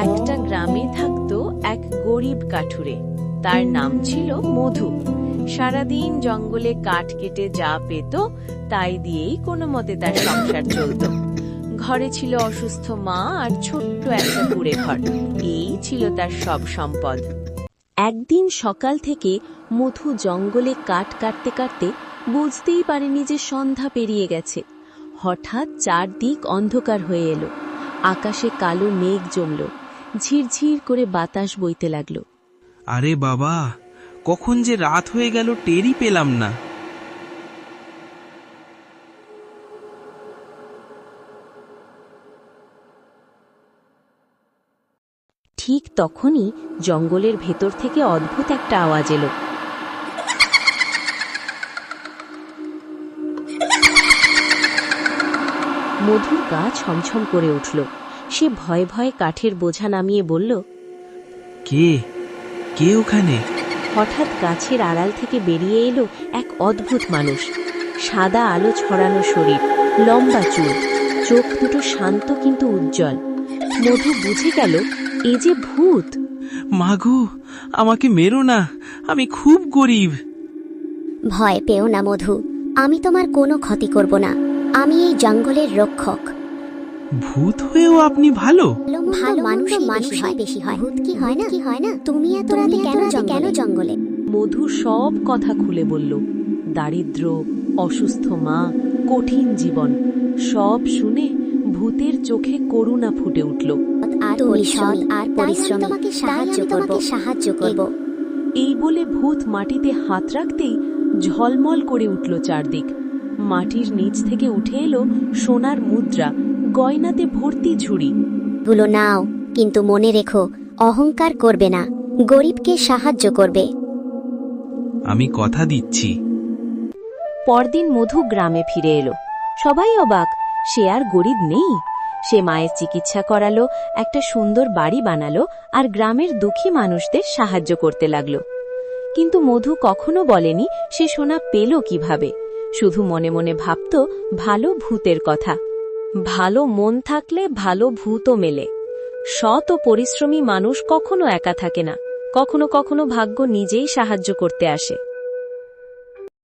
একটা গ্রামে থাকতো এক গরিব কাঠুরে। তার নাম ছিল মধু। সারাদিন জঙ্গলে কাঠ কেটে যা পেত তাই দিয়েই কোনো মতে তার সংসার চলত। ঘরে ছিল অসুস্থ মা আর ছোট্ট একটা কুঁড়ে ঘর। এই ছিল তার সব সম্পদ। একদিন সকাল থেকে মধু জঙ্গলে কাঠ কাটতে কাটতে বুঝতেই পারেনি যে সন্ধ্যা পেরিয়ে গেছে। হঠাৎ চারদিক অন্ধকার হয়ে এলো। আকাশে কালো মেঘ জমল, ঝিরঝির করে বাতাস বইতে লাগলো। আরে বাবা, কখন যে রাত হয়ে গেল টেরই পেলাম না। ঠিক তখনই জঙ্গলের ভেতর থেকে অদ্ভুত একটা আওয়াজ এলো। মধুর গা ছমছম করে উঠল। সে ভয়ে ভয়ে কাঠের বোঝা নামিয়ে বলল, কে কে ওখানে? হঠাৎ গাছের আড়াল থেকে বেরিয়ে এলো এক অদ্ভুত মানুষ। সাদা আলো ছড়ানো শরীর, লম্বা চুল, চোখ দুটো শান্ত কিন্তু উজ্জ্বল। মধু বুঝে গেল এ যে ভূত। মাগো, আমাকে মেরো না, আমি খুব গরিব। ভয় পেও না মধু, আমি তোমার কোনো ক্ষতি করব না। আমি এই জঙ্গলের রক্ষক। ভূত হয়েও আপনি ভালো? ভালো মানুষ বেশি হয়, ভূত কি হয় না? তুমি এত রাতে কেন জঙ্গলে? মধু সব কথা খুলে বলল। দারিদ্র্য, অসুস্থ মা, কঠিন জীবন সব শুনে ভূতের চোখে করুণা ফুটে উঠল। তুমি সৎ আর পরিশ্রমী, তোমাকে সাহায্য করব। এই বলে ভূত মাটিতে হাত রাখতেই ঝলমল করে উঠল চারদিক। মাটির নিচ থেকে উঠে এলো সোনার মুদ্রা, গয়নাতে ভর্তি ঝুড়ি। গুলো নাও, কিন্তু মনে রেখো, অহংকার করবে না, গরিবকে সাহায্য করবে। আমি কথা দিচ্ছি। পরদিন মধু গ্রামে ফিরে এলো। সবাই অবাক, সে আর গরিব নেই। সে মায়ের চিকিৎসা করালো, একটা সুন্দর বাড়ি বানালো আর গ্রামের দুঃখী মানুষদের সাহায্য করতে লাগলো। কিন্তু মধু কখনো বলেনি সে সোনা পেল কিভাবে। শুধু মনে মনে ভাবত ভালো ভূতের কথা। ভালো মন থাকলে ভালো ভূতও মেলে। সৎ ও পরিশ্রমী মানুষ কখনো একা থাকে না, কখনো কখনো ভাগ্য নিজেই সাহায্য করতে আসে।